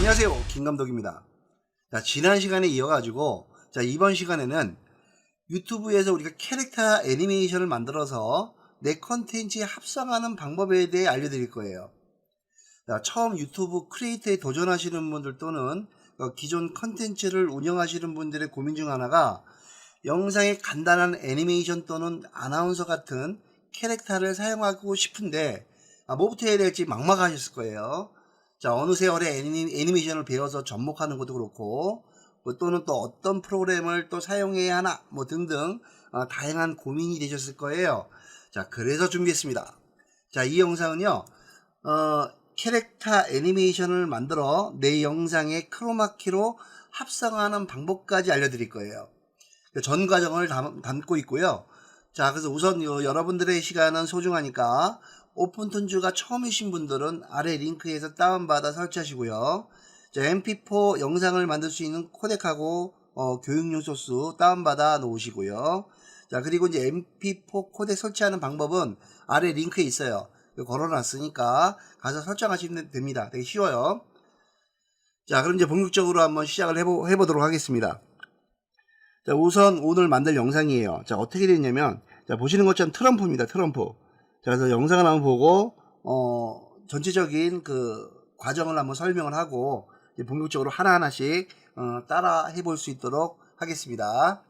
안녕하세요, 김감독입니다. 자, 지난 시간에 이어가지고 이번 시간에는 유튜브에서 우리가 캐릭터 애니메이션을 만들어서 내 컨텐츠에 합성하는 방법에 대해 알려드릴 거예요. 자, 처음 유튜브 크리에이터에 도전하시는 분들 또는 기존 컨텐츠를 운영하시는 분들의 고민 중 하나가 영상에 간단한 애니메이션 또는 아나운서 같은 캐릭터를 사용하고 싶은데 뭐부터 해야 될지 막막하셨을 거예요. 자, 어느 세월에 애니메이션을 배워서 접목하는 것도 그렇고 또는 또 어떤 프로그램을 또 사용해야 하나 등등 다양한 고민이 되셨을 거예요. 자, 그래서 준비했습니다. 자, 이 영상은요 캐릭터 애니메이션을 만들어 내 영상에 크로마키로 합성하는 방법까지 알려드릴 거예요. 전 과정을 담고 있고요. 자, 그래서 우선 여러분들의 시간은 소중하니까 오픈툰즈가 처음이신 분들은 아래 링크에서 다운받아 설치하시고요. 자, mp4 영상을 만들 수 있는 코덱하고 교육용 소스 다운받아 놓으시고요. 자, 그리고 이제 mp4 코덱 설치하는 방법은 아래 링크에 있어요. 걸어놨으니까 가서 설정하시면 됩니다. 되게 쉬워요. 자, 그럼 이제 본격적으로 한번 시작을 해보도록 하겠습니다. 자, 우선 오늘 만들 영상이에요. 자, 어떻게 됐냐면, 자, 보시는 것처럼 트럼프입니다. 트럼프. 자, 그래서 영상을 한번 보고, 전체적인 그 과정을 한번 설명을 하고, 이제 본격적으로 하나하나씩, 따라 해볼 수 있도록 하겠습니다.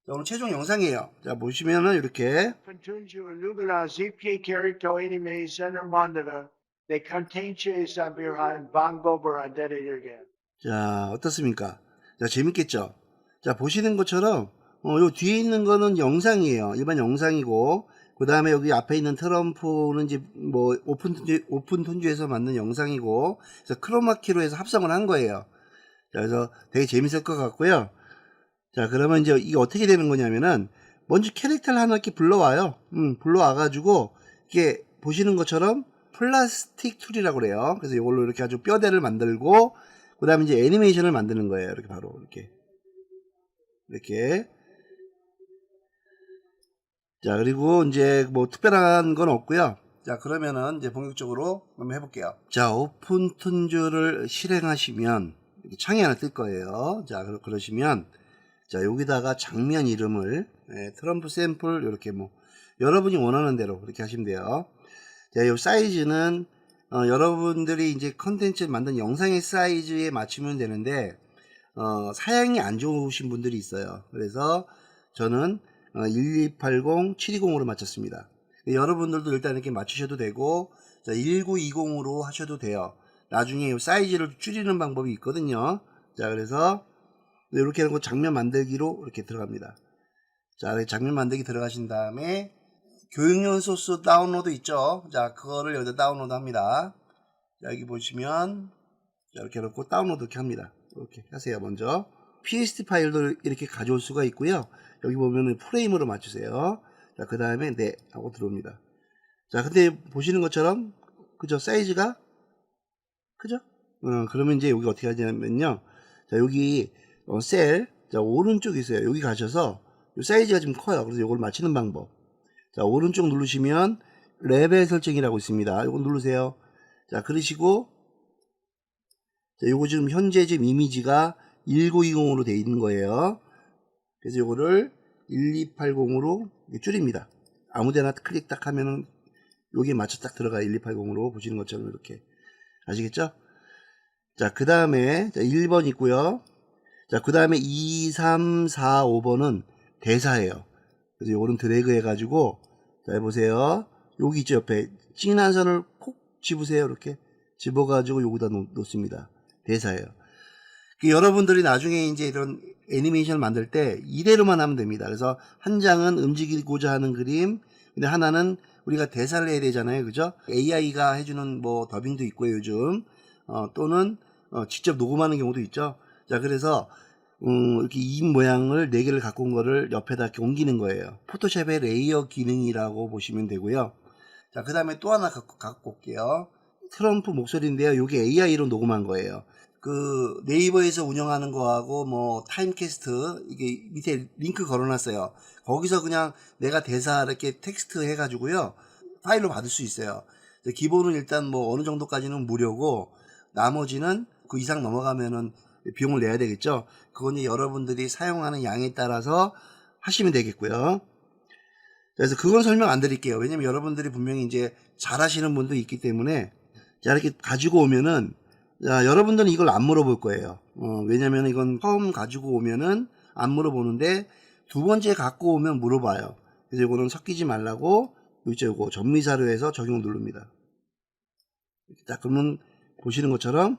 자, 오늘 최종 영상이에요. 자, 보시면은 이렇게. 오픈툰즈 Illumina ZPA 캐릭터 애니메이션을 만들어 내 컨텐츠에 비롯한 방법을 알려드릴게요. 자, 어떻습니까? 자, 재밌겠죠? 자, 보시는 것처럼 요 뒤에 있는 거는 영상이에요. 일반 영상이고, 그 다음에 여기 앞에 있는 트럼프는 이제 뭐 오픈툰즈에서 만든 영상이고, 그래서 크로마키로 해서 합성을 한 거예요. 자, 그래서 되게 재밌을 것 같고요. 자, 그러면 이제 이게 어떻게 되는 거냐면은 먼저 캐릭터를 하나 이렇게 불러와요. 불러와가지고 이게 보시는 것처럼 플라스틱 툴이라고 그래요. 그래서 이걸로 이렇게 아주 뼈대를 만들고, 그 다음에 이제 애니메이션을 만드는 거예요. 이렇게 바로 이렇게. 자, 그리고 이제 뭐 특별한 건 없고요. 자, 그러면은 이제 본격적으로 한번 해볼게요. 자, 오픈툰즈를 실행하시면 이렇게 창이 하나 뜰 거예요. 자, 그러시면 자, 여기다가 장면 이름을 트럼프 샘플 이렇게 뭐 여러분이 원하는 대로 그렇게 하시면 돼요. 자, 이 사이즈는 여러분들이 이제 컨텐츠를 만든 영상의 사이즈에 맞추면 되는데 사양이 안 좋으신 분들이 있어요. 그래서 저는 1280, 720으로 맞췄습니다. 여러분들도 일단 이렇게 맞추셔도 되고, 자, 1920으로 하셔도 돼요. 나중에 이 사이즈를 줄이는 방법이 있거든요. 자, 그래서 이렇게 하고 장면 만들기로 이렇게 들어갑니다. 자, 장면 만들기 들어가신 다음에 교육용 소스 다운로드 있죠. 자, 그거를 여기다 다운로드 합니다. 자, 여기 보시면 자, 이렇게 놓고 다운로드 이렇게 합니다. 이렇게 하세요. 먼저 PSD 파일도 이렇게 가져올 수가 있고요. 여기 보면은 프레임으로 맞추세요. 자, 그 다음에 네 하고 들어옵니다. 자, 근데 보시는 것처럼 그죠? 사이즈가 그죠? 그러면 이제 여기 어떻게 하냐면요. 자, 여기 셀, 자, 오른쪽에 있어요. 여기 가셔서 이 사이즈가 좀 커요. 그래서 이걸 맞추는 방법. 자, 오른쪽 누르시면 레벨 설정이라고 있습니다. 이거 누르세요. 자, 그러시고 자, 요거 지금 현재 지금 이미지가 1920으로 되어 있는 거예요. 그래서 요거를 1280으로 줄입니다. 아무데나 클릭 딱 하면은 여기에 맞춰 딱 들어가요. 1280으로 보시는 것처럼 이렇게. 아시겠죠? 자, 그 다음에 1번 있고요. 자, 그 다음에 2, 3, 4, 5번은 대사예요. 그래서 요거는 드래그 해가지고 자, 해보세요. 여기 있죠. 옆에 진한 선을 콕 집으세요. 이렇게 집어가지고 여기다 놓습니다. 대사예요. 여러분들이 나중에 이제 이런 애니메이션을 만들 때 이대로만 하면 됩니다. 그래서 한 장은 움직이고자 하는 그림, 근데 하나는 우리가 대사를 해야 되잖아요. 그죠? AI가 해주는 뭐 더빙도 있고요, 요즘. 또는 직접 녹음하는 경우도 있죠. 자, 그래서 이렇게 입 모양을 4개를 갖고 온 거를 옆에다 이렇게 옮기는 거예요. 포토샵의 레이어 기능이라고 보시면 되고요. 자, 그 다음에 또 하나 갖고 올게요. 트럼프 목소리인데요. 이게 AI로 녹음한 거예요. 그 네이버에서 운영하는 거하고 뭐 타임캐스트 이게 밑에 링크 걸어놨어요. 거기서 그냥 내가 대사 이렇게 텍스트 해가지고요 파일로 받을 수 있어요. 기본은 일단 뭐 어느 정도까지는 무료고 나머지는 그 이상 넘어가면은 비용을 내야 되겠죠. 그건 이제 여러분들이 사용하는 양에 따라서 하시면 되겠고요. 그래서 그건 설명 안 드릴게요. 왜냐면 여러분들이 분명히 이제 잘 하시는 분도 있기 때문에 자, 이렇게 가지고 오면은 자, 여러분들은 이걸 안 물어볼 거예요. 왜냐면 이건 처음 가지고 오면은 안 물어보는데 두 번째 갖고 오면 물어봐요. 그래서 이거는 섞이지 말라고 요거 전미사료에서 적용 누릅니다. 자, 그러면 보시는 것처럼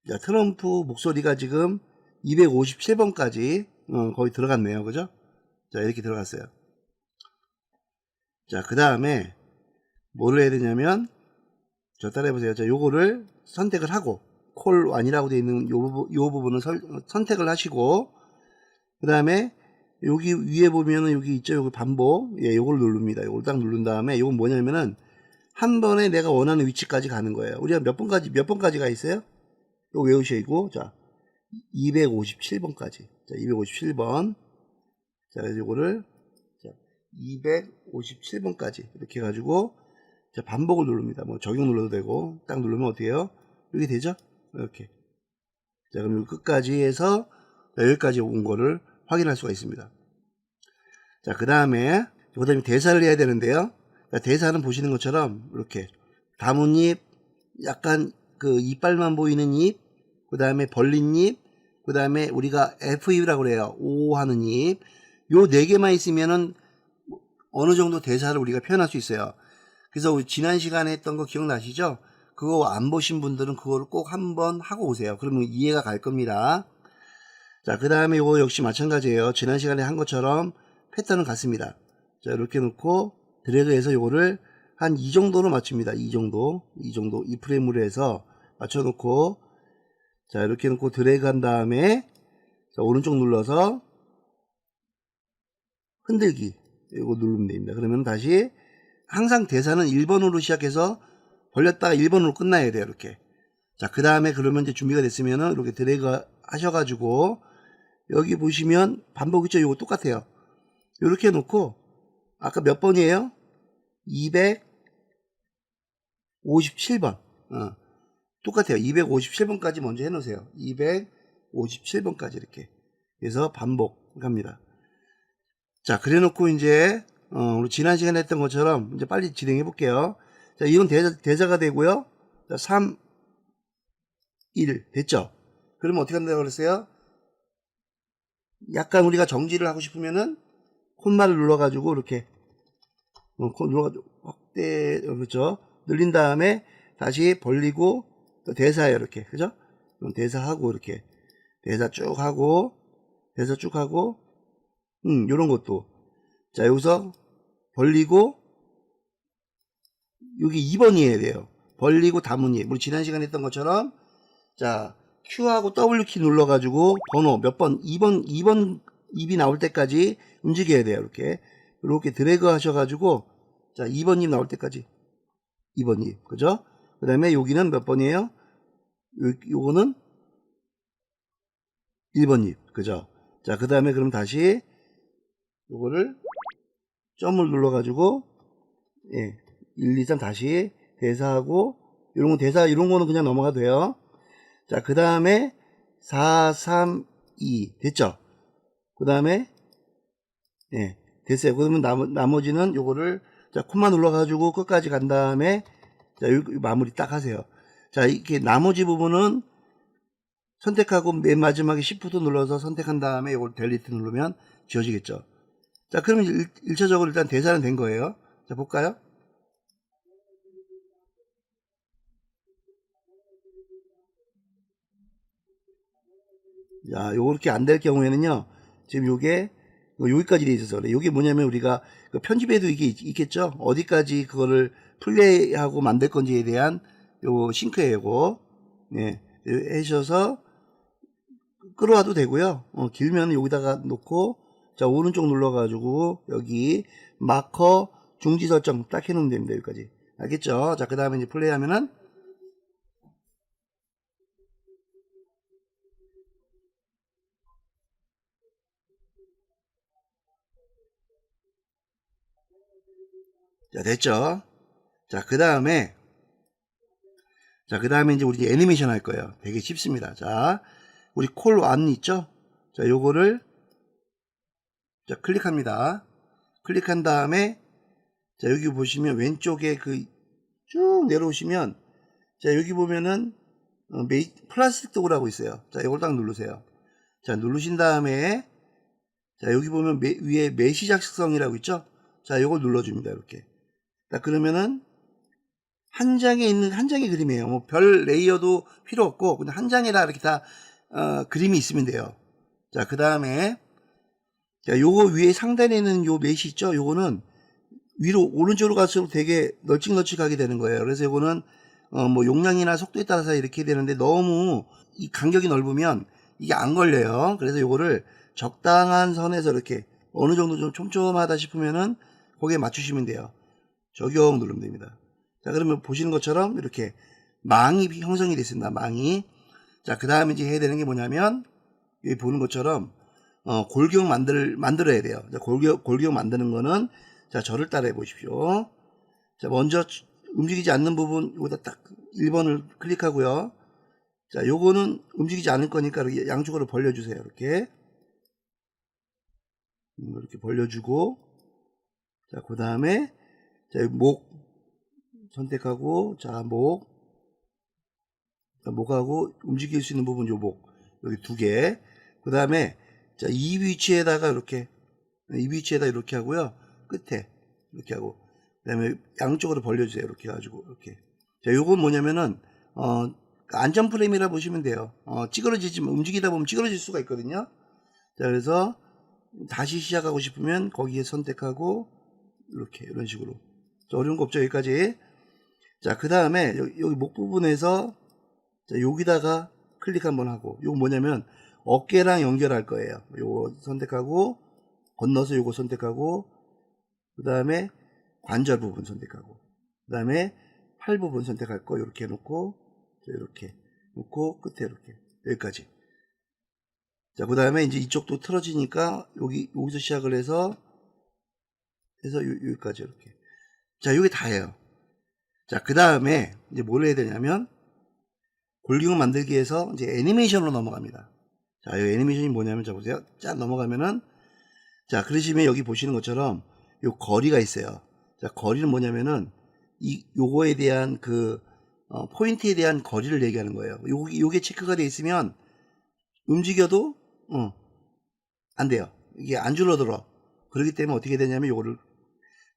자, 트럼프 목소리가 지금 257번까지 거의 들어갔네요. 그죠? 자, 이렇게 들어갔어요. 자, 그 다음에 뭐를 해야 되냐면 저 따라해보세요. 자, 요거를 선택을 하고 콜 1이라고 되어 있는 요 부분을 선택을 하시고 그 다음에 여기 위에 보면은 여기 있죠. 여기 반복. 예, 요걸 누릅니다. 요걸 딱 누른 다음에 요건 뭐냐면은 한 번에 내가 원하는 위치까지 가는 거예요. 우리가 몇 번까지 가 있어요? 또 외우시고 자 257번까지 자 257번 자 그래서 요거를 자 257번까지 이렇게 해가지고 자 반복을 누릅니다. 뭐 적용 눌러도 되고 딱 누르면 어떻게 해요? 이렇게 되죠? 이렇게 자 그럼 여기 끝까지 해서 여기까지 온 거를 확인할 수가 있습니다. 자 그 다음에 대사를 해야 되는데요. 자, 대사는 보시는 것처럼 이렇게 나뭇잎 약간 그 이빨만 보이는 잎 그 다음에 벌린 잎 그 다음에 우리가 FU라고 그래요. 오 하는 잎 요 네 개만 있으면은 어느 정도 대사를 우리가 표현할 수 있어요. 그래서 지난 시간에 했던 거 기억나시죠? 그거 안 보신 분들은 그거를 꼭 한번 하고 오세요. 그러면 이해가 갈 겁니다. 자, 그 다음에 이거 역시 마찬가지예요. 지난 시간에 한 것처럼 패턴은 같습니다. 자, 이렇게 놓고 드래그해서 이거를 한 이 정도로 맞춥니다. 이 정도, 이 프레임으로 해서 맞춰놓고 자, 이렇게 놓고 드래그 한 다음에 자, 오른쪽 눌러서 흔들기 이거 누르면 됩니다. 그러면 다시 항상 대사는 1번으로 시작해서 벌렸다가 1번으로 끝나야 돼요. 이렇게. 자, 그 다음에 그러면 이제 준비가 됐으면은 이렇게 드래그 하셔가지고 여기 보시면 반복 있죠? 이거 똑같아요. 이렇게 놓고 아까 몇 번이에요? 257번. 똑같아요. 257번까지 먼저 해놓으세요. 257번까지 이렇게. 그래서 반복합니다. 자, 그래 놓고 이제, 우리 지난 시간에 했던 것처럼 이제 빨리 진행해 볼게요. 자, 이건 대사가 되고요. 자, 3, 1. 됐죠? 그러면 어떻게 한다고 그랬어요? 약간 우리가 정지를 하고 싶으면은 콤마를 눌러가지고 이렇게, 눌러가지고 확대, 그렇죠? 늘린 다음에 다시 벌리고 또 대사예요. 이렇게. 그죠? 그럼 대사하고 이렇게. 대사 쭉 하고, 요런 것도. 자, 여기서 벌리고, 여기 2번이어야 돼요. 벌리고 다문이. 우리 지난 시간에 했던 것처럼, 자, Q하고 W키 눌러가지고, 번호 몇 번, 2번 입이 나올 때까지 움직여야 돼요. 이렇게 드래그 하셔가지고, 자, 2번 입 나올 때까지. 2번 입. 그죠? 그 다음에 여기는 몇 번이에요? 요거는 1번 입. 그죠? 자, 그 다음에 그럼 다시, 요거를 점을 눌러가지고, 예, 1, 2, 3 다시 대사하고, 이런 거는 그냥 넘어가도 돼요. 자, 그 다음에 4, 3, 2 됐죠? 그 다음에 예, 됐어요. 그러면 나머지는 요거를 자, 콤마 눌러가지고 끝까지 간 다음에 자, 마무리 딱 하세요. 자, 이렇게 나머지 부분은 선택하고 맨 마지막에 Shift 눌러서 선택한 다음에 요걸 델리트 누르면 지워지겠죠. 자, 그러면 1차적으로 일단 대사는 된 거예요. 자, 볼까요? 자, 요렇게 안 될 경우에는요, 지금 요게, 여기까지 돼 있어서 그래. 요게 뭐냐면 우리가 그 편집에도 이게 있겠죠? 어디까지 그거를 플레이하고 만들 건지에 대한 요 싱크예요, 요거. 네. 해셔서 끌어와도 되고요. 길면 여기다가 놓고, 자, 오른쪽 눌러가지고, 여기 마커 중지 설정 딱 해놓으면 됩니다, 여기까지. 알겠죠? 자, 그 다음에 이제 플레이 하면은, 자, 됐죠? 자, 그 다음에, 자, 그 다음에 이제 우리 이제 애니메이션 할 거예요. 되게 쉽습니다. 자, 우리 콜1 있죠? 자, 요거를 자, 클릭합니다. 클릭한 다음에 자, 여기 보시면 왼쪽에 그 쭉 내려오시면 자, 여기 보면은 플라스틱 도구라고 있어요. 자, 이걸 딱 누르세요. 자, 누르신 다음에 자, 여기 보면 위에 메시 작성이라고 있죠? 자, 이걸 눌러줍니다. 이렇게. 자, 그러면은 한 장의 그림이에요. 뭐 별 레이어도 필요 없고 그냥 한 장에다 이렇게 다 그림이 있으면 돼요. 자, 그 다음에 자, 요거 위에 상단에 있는 요 메시 있죠? 요거는 위로 오른쪽으로 갈수록 되게 널찍널찍하게 되는 거예요. 그래서 요거는 뭐 용량이나 속도에 따라서 이렇게 되는데 너무 이 간격이 넓으면 이게 안 걸려요. 그래서 요거를 적당한 선에서 이렇게 어느 정도 좀 촘촘하다 싶으면은 거기에 맞추시면 돼요. 적용 누르면 됩니다. 자, 그러면 보시는 것처럼 이렇게 망이 형성이 됐습니다. 망이. 자, 그 다음에 이제 해야 되는 게 뭐냐면 여기 보는 것처럼 골격 만들어야 돼요. 자, 골격 만드는 거는 자, 저를 따라해 보십시오. 자, 먼저 움직이지 않는 부분 여기다 딱 1번을 클릭하고요. 자, 요거는 움직이지 않을 거니까 이렇게 양쪽으로 벌려주세요. 이렇게 벌려주고 자, 그 다음에 자, 목 선택하고 자, 목하고 움직일 수 있는 부분 요 목 여기 2개. 그 다음에 자, 이 위치에다가 이렇게 하고요. 끝에 이렇게 하고 그다음에 양쪽으로 벌려주세요. 이렇게 해가지고 이렇게. 자, 요건 뭐냐면은 안전 프레임이라 보시면 돼요. 찌그러지지만 움직이다 보면 찌그러질 수가 있거든요. 자, 그래서 다시 시작하고 싶으면 거기에 선택하고 이렇게 이런 식으로. 자, 어려운 거 없죠 여기까지. 자, 그 다음에 여기 목 부분에서 자, 여기다가 클릭 한번 하고 요거 뭐냐면 어깨랑 연결할 거예요. 요거 선택하고 건너서 요거 선택하고 그 다음에 관절 부분 선택하고 그 다음에 팔 부분 선택할 거 이렇게 해놓고 이렇게 놓고 끝에 이렇게 여기까지. 자, 그 다음에 이제 이쪽도 틀어지니까 여기서 시작을 해서 여기까지 이렇게. 자, 요게 다예요. 자, 그 다음에 이제 뭘 해야 되냐면 골격을 만들기 위해서 이제 애니메이션으로 넘어갑니다. 자, 이 애니메이션이 뭐냐면 자, 보세요. 쫙 넘어가면은 자, 그러시면 여기 보시는 것처럼 요 거리가 있어요. 자, 거리는 뭐냐면은 요거에 대한 포인트에 대한 거리를 얘기하는 거예요. 요게 체크가 되어 있으면 움직여도 안 돼요. 이게 안 줄어들어. 그렇기 때문에 어떻게 되냐면 요거를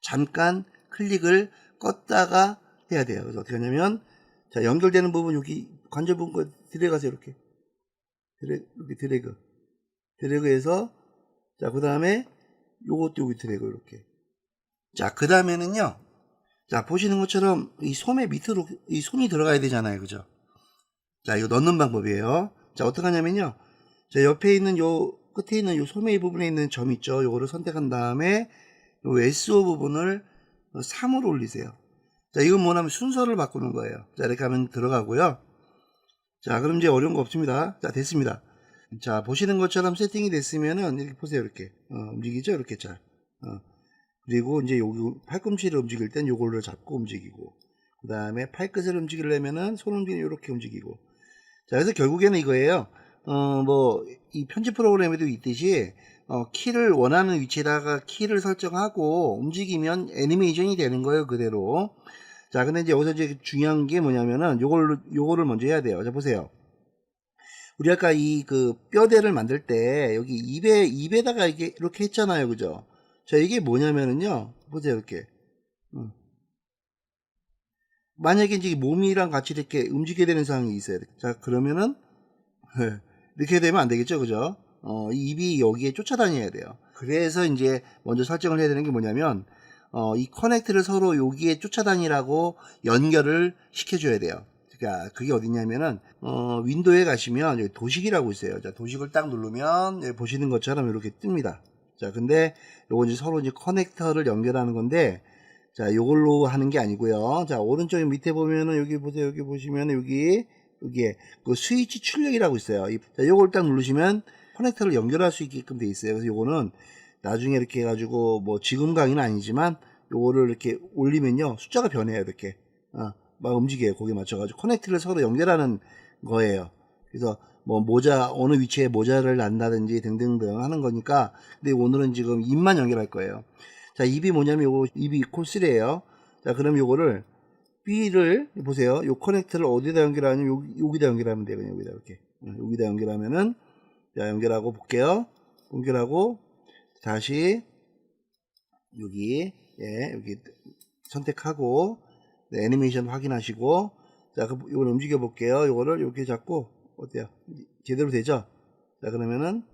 잠깐 클릭을 껐다가 해야 돼요. 그래서 어떻게 하냐면 자, 연결되는 부분 여기 관절 부분 드래그하세요. 이렇게 드래그해서 자, 그 다음에 요것도 여기 드래그 이렇게. 자, 그 다음에는요. 자, 보시는 것처럼 이 솜의 밑으로 이 손이 들어가야 되잖아요. 그죠? 자, 이거 넣는 방법이에요. 자, 어떻게 하냐면요. 자, 옆에 있는 끝에 있는 요 소매 부분에 있는 점 있죠. 요거를 선택한 다음에 요 SO 부분을 3으로 올리세요. 자, 이건 뭐냐면 순서를 바꾸는 거예요. 자, 이렇게 하면 들어가고요. 자, 그럼 이제 어려운 거 없습니다. 자, 됐습니다. 자, 보시는 것처럼 세팅이 됐으면은 이렇게 보세요. 이렇게 움직이죠. 이렇게 잘. 그리고 이제 여기 팔꿈치를 움직일 땐 요걸로 잡고 움직이고, 그 다음에 팔끝을 움직이려면은 손 움직이면 이렇게 움직이고. 자, 그래서 결국에는 이거예요. 이 편집 프로그램에도 있듯이 키를 원하는 위치에다가 키를 설정하고 움직이면 애니메이션이 되는 거예요. 그대로. 자, 근데 이제 여기서 이제 중요한 게 뭐냐면은 요거를 먼저 해야 돼요. 자, 보세요. 우리 아까 뼈대를 만들 때 여기 입에다가 이렇게 했잖아요. 그죠? 자, 이게 뭐냐면은요. 보세요. 이렇게. 만약에 이제 몸이랑 같이 이렇게 움직여야 되는 상황이 있어요. 자, 그러면은 이렇게 되면 안 되겠죠. 그죠? 이 입이 여기에 쫓아다녀야 돼요. 그래서 이제 먼저 설정을 해야 되는 게 뭐냐면 이 커넥트를 서로 여기에 쫓아다니라고 연결을 시켜줘야 돼요. 그러니까 그게 어디냐면은 윈도우에 가시면 여기 도식이라고 있어요. 자, 도식을 딱 누르면 여기 보시는 것처럼 이렇게 뜹니다. 자, 근데 요거 이제 서로 이제 커넥터를 연결하는 건데, 자, 요걸로 하는 게 아니고요. 자, 오른쪽 밑에 보면은 여기 보세요. 여기 보시면 여기에 그 스위치 출력이라고 있어요. 자, 요걸 딱 누르시면 커넥터를 연결할 수 있게끔 돼 있어요. 그래서 요거는 나중에 이렇게 해가지고 뭐 지금 강의는 아니지만 요거를 이렇게 올리면요 숫자가 변해요. 이렇게 막 움직여요. 거기에 맞춰가지고 커넥트를 서로 연결하는 거예요. 그래서 뭐 모자 어느 위치에 모자를 낸다든지 등등등 하는 거니까. 근데 오늘은 지금 입만 연결할 거예요. 자, 입이 뭐냐면 요거 입이 콜3예요. 자, 그럼 요거를 B를 보세요. 요 커넥트를 어디다 연결하냐면 여기다 연결하면 돼요. 그냥 여기다 이렇게. 여기다 연결하면은, 자, 연결하고 볼게요. 연결하고 다시 여기, 예, 여기 선택하고, 네, 애니메이션 확인하시고, 자, 이걸 움직여 볼게요. 요거를 이렇게 잡고, 어때요? 제대로 되죠? 자, 그러면은,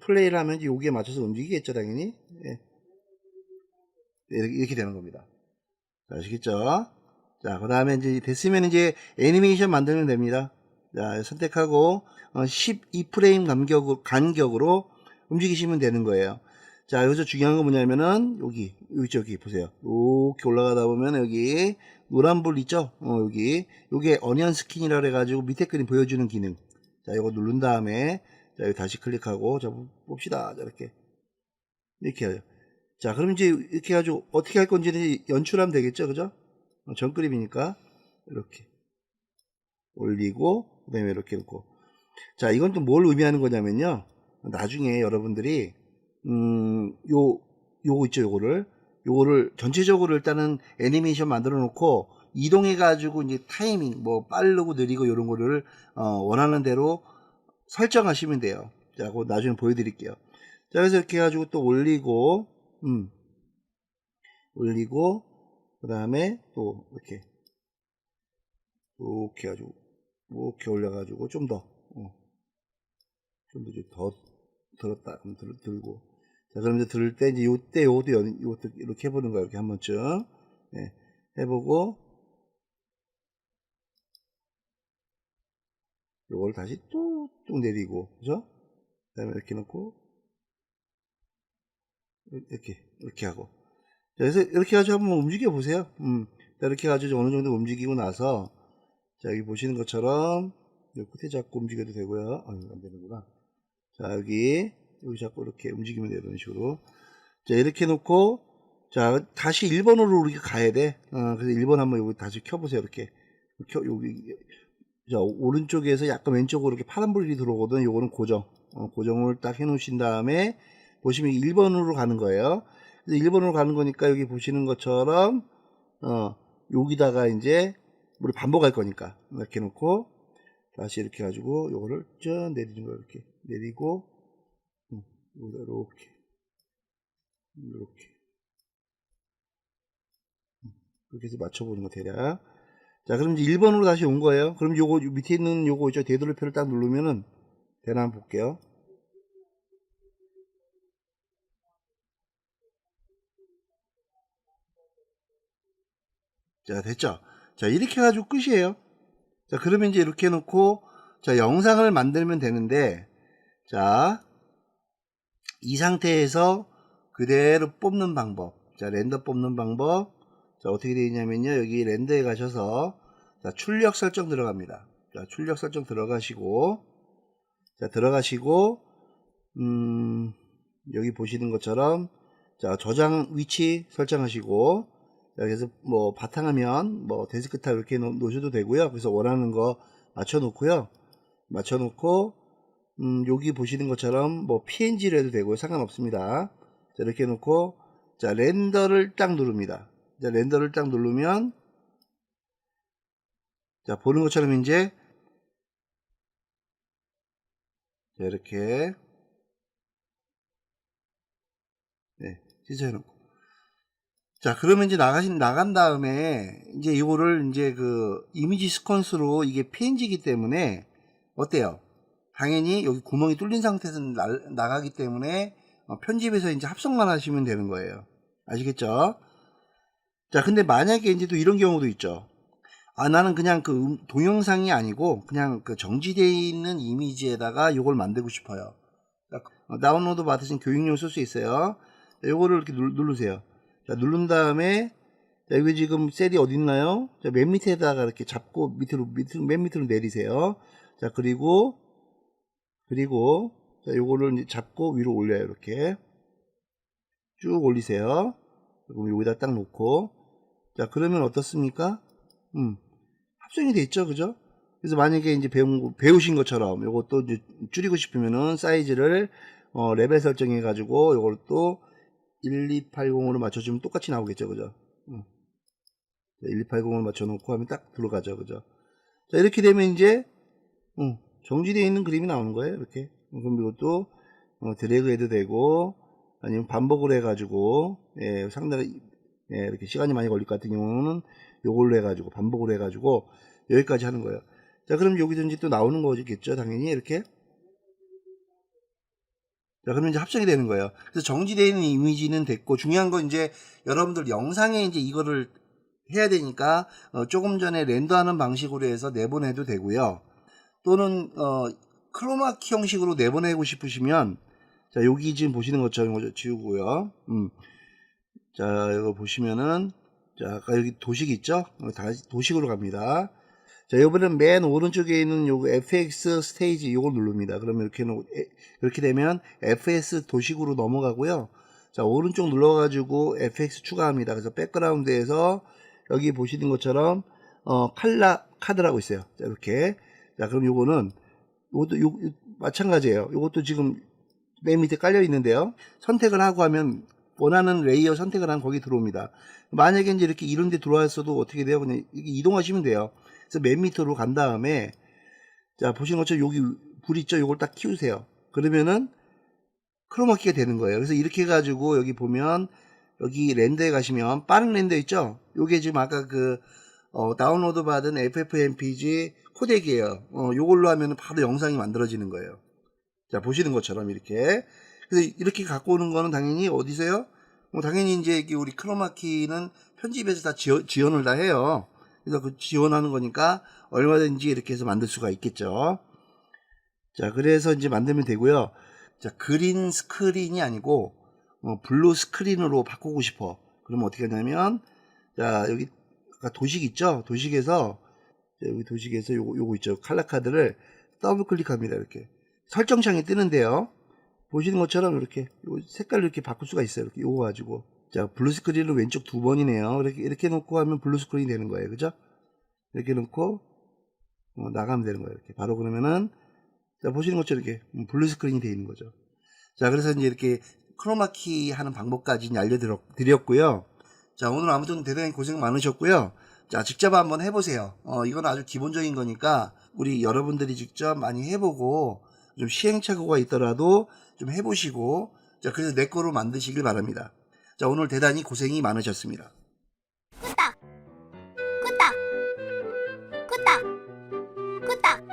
플레이를 하면 여기에 맞춰서 움직이겠죠, 당연히. 예. 이렇게 되는 겁니다. 자, 아시겠죠? 자, 그 다음에 이제 됐으면 이제 애니메이션 만들면 됩니다. 자, 선택하고, 12프레임 간격으로 움직이시면 되는 거예요. 자, 여기서 중요한 건 뭐냐면은, 여기 보세요. 이렇게 올라가다 보면 여기, 노란 불 있죠? 요게 어니언 스킨이라 그래가지고 밑에 그림 보여주는 기능. 자, 이거 누른 다음에, 자, 여기 다시 클릭하고, 자, 봅시다. 자, 이렇게 하죠. 자, 그럼 이제 이렇게 해가지고 어떻게 할 건지는 연출하면 되겠죠? 그죠? 전 그림이니까. 이렇게. 올리고, 그 다음에 이렇게 놓고. 자, 이건 또 뭘 의미하는 거냐면요. 나중에 여러분들이, 요거 있죠, 요거를 전체적으로 일단은 애니메이션 만들어 놓고, 이동해가지고 이제 타이밍, 뭐, 빠르고 느리고 이런 거를, 원하는 대로 설정하시면 돼요. 자, 그거 나중에 보여드릴게요. 자, 그래서 이렇게 해가지고 또 올리고, 그 다음에 또 이렇게 해가지고 이렇게 올려가지고 좀 더 들었다 그럼 들고. 자, 그럼 이제 들을 때 이제 요것도 이렇게 해보는 거예요. 이렇게 한 번쯤. 네, 해보고 요걸 다시 뚝뚝 내리고, 그죠? 그 다음에 이렇게 놓고 이렇게 하고. 자, 그래서 이렇게 해가지고 한번 움직여 보세요. 자, 이렇게 해가지고 어느 정도 움직이고 나서, 자, 여기 보시는 것처럼 여기 끝에 잡고 움직여도 되고요. 안 되는구나. 자, 여기 잡고 이렇게 움직이면 돼요. 이런 식으로. 자, 이렇게 놓고, 자, 다시 1번으로 우리가 가야 돼. 그래서 1번 한번 여기 다시 켜보세요. 이렇게. 자, 오른쪽에서 약간 왼쪽으로 이렇게 파란불이 들어오거든. 요거는 고정을 딱 해 놓으신 다음에, 보시면 1번으로 가는 거예요. 그래서 1번으로 가는 거니까 여기 보시는 것처럼, 여기다가 이제, 우리 반복할 거니까. 이렇게 놓고, 다시 이렇게 해가지고, 요거를 쭉 내리는 거예요. 이렇게. 내리고, 이렇게. 그렇게 해서 맞춰보는 거, 대략. 자, 그럼 이제 1번으로 다시 온 거예요. 그럼 요거, 밑에 있는 요거 있죠? 되돌림표를 딱 누르면은, 되나 한번 볼게요. 자, 됐죠? 자, 이렇게 해가지고 끝이에요. 자, 그러면 이제 이렇게 해놓고, 자, 영상을 만들면 되는데, 자, 이 상태에서 그대로 뽑는 방법. 자, 렌더 뽑는 방법. 자, 어떻게 되어 있냐면요. 여기 렌더에 가셔서, 자, 출력 설정 들어갑니다. 자, 출력 설정 들어가시고, 자, 여기 보시는 것처럼, 자, 저장 위치 설정하시고, 자, 그래서 뭐 바탕화면, 뭐 데스크탑 이렇게 놓으셔도 되고요. 그래서 원하는 거 맞춰놓고요. 여기 보시는 것처럼 뭐 PNG로 해도 되고요. 상관없습니다. 자, 이렇게 해놓고, 자, 렌더를 딱 누릅니다. 자, 렌더를 딱 누르면, 자, 보는 것처럼 이제, 자, 이렇게, 네, 시작해놓고. 자, 그러면 이제 나간 다음에, 이제 이거를 이제 그 이미지 스퀀스로 이게 PNG이기 때문에, 어때요? 당연히 여기 구멍이 뚫린 상태에서 나가기 때문에, 편집해서 이제 합성만 하시면 되는 거예요. 아시겠죠? 자, 근데 만약에 이제 또 이런 경우도 있죠. 나는 그냥 그 동영상이 아니고, 그냥 그 정지되어 있는 이미지에다가 이걸 만들고 싶어요. 자, 다운로드 받으신 교육용 쓸 수 있어요. 자, 요거를 이렇게 누르세요. 자, 누른 다음에, 자, 여기 지금 셀이 어디 있나요? 자, 맨 밑에다가 이렇게 잡고 맨 밑으로 내리세요. 자, 그리고, 자, 요거를 이제 잡고 위로 올려요. 이렇게. 쭉 올리세요. 그럼 여기다 딱 놓고. 자, 그러면 어떻습니까? 합성이 돼 있죠, 그죠? 그래서 만약에 이제 배우신 것처럼 요것도 이제 줄이고 싶으면은 사이즈를 레벨 설정해 가지고 요걸 또 1280으로 맞춰주면 똑같이 나오겠죠, 그죠? 1280으로 맞춰놓고 하면 딱 들어가죠, 그죠? 자, 이렇게 되면 이제 정지되어 있는 그림이 나오는 거예요, 이렇게. 그럼 이것도 드래그 해도 되고, 아니면 반복을 해가지고, 예, 상당히, 예, 이렇게 시간이 많이 걸릴 것 같은 경우는 요걸로 해가지고, 반복을 해가지고, 여기까지 하는 거예요. 자, 그럼 여기든지 또 나오는 거겠죠, 당연히, 이렇게. 자, 그러면 이제 합성이 되는 거예요. 그래서 정지되어 있는 이미지는 됐고, 중요한 건 이제 여러분들 영상에 이제 이거를 해야 되니까, 조금 전에 렌더하는 방식으로 해서 내보내도 되고요. 또는, 크로마키 형식으로 내보내고 싶으시면, 자, 여기 지금 보시는 것처럼 이거 지우고요. 자, 이거 보시면은, 자, 아까 여기 도식 있죠? 다시 도식으로 갑니다. 자, 이번엔 맨 오른쪽에 있는 요거 FX 스테이지 요걸 누릅니다. 그러면 이렇게 되면 FS 도식으로 넘어가고요. 자, 오른쪽 눌러가지고 FX 추가합니다. 그래서 백그라운드에서 여기 보시는 것처럼, 칼라 카드라고 있어요. 자, 이렇게. 자, 그럼 요것도 마찬가지예요. 요것도 지금 맨 밑에 깔려 있는데요. 선택을 하고 하면 원하는 레이어 선택을 하면 거기 들어옵니다. 만약에 이제 이렇게 이런 데 들어왔어도 어떻게 돼요? 그냥 이동하시면 돼요. 그래서 맨 밑으로 간 다음에, 자, 보시는 것처럼 여기 불 있죠? 요걸 딱 키우세요. 그러면은 크로마키가 되는 거예요. 그래서 이렇게 해가지고 여기 보면, 여기 렌더에 가시면 빠른 렌더 있죠? 요게 지금 아까 다운로드 받은 FFmpeg 코덱이에요. 요걸로 하면 바로 영상이 만들어지는 거예요. 자, 보시는 것처럼 이렇게. 그래서 이렇게 갖고 오는 거는 당연히 어디서요? 당연히 이제 우리 크로마키는 편집에서 다 지원을 다 해요. 그래서 그 지원하는 거니까 얼마든지 이렇게 해서 만들 수가 있겠죠. 자, 그래서 이제 만들면 되고요. 자, 그린 스크린이 아니고 블루 스크린으로 바꾸고 싶어. 그러면 어떻게 하냐면, 자, 여기 아까 도식 있죠? 도식에서, 자, 여기 도식에서 요거 있죠? 칼라 카드를 더블 클릭합니다. 이렇게 설정창이 뜨는데요. 보시는 것처럼 이렇게 색깔을 이렇게 바꿀 수가 있어요. 이렇게 요거 가지고. 자, 블루 스크린을 왼쪽 2번이네요. 이렇게 놓고 하면 블루 스크린이 되는 거예요. 그죠? 이렇게 놓고 나가면 되는 거예요. 이렇게 바로 그러면은, 자, 보시는 것처럼 이렇게 블루 스크린이 되어 있는 거죠. 자, 그래서 이제 이렇게 크로마키 하는 방법까지 알려드렸고요. 자, 오늘 아무튼 대단히 고생 많으셨고요. 자, 직접 한번 해보세요. 이건 아주 기본적인 거니까 우리 여러분들이 직접 많이 해보고 좀 시행착오가 있더라도 좀 해보시고, 자, 그래서 내 거로 만드시길 바랍니다. 자, 오늘 대단히 고생이 많으셨습니다. 끄딱 끄딱 끄딱 끄딱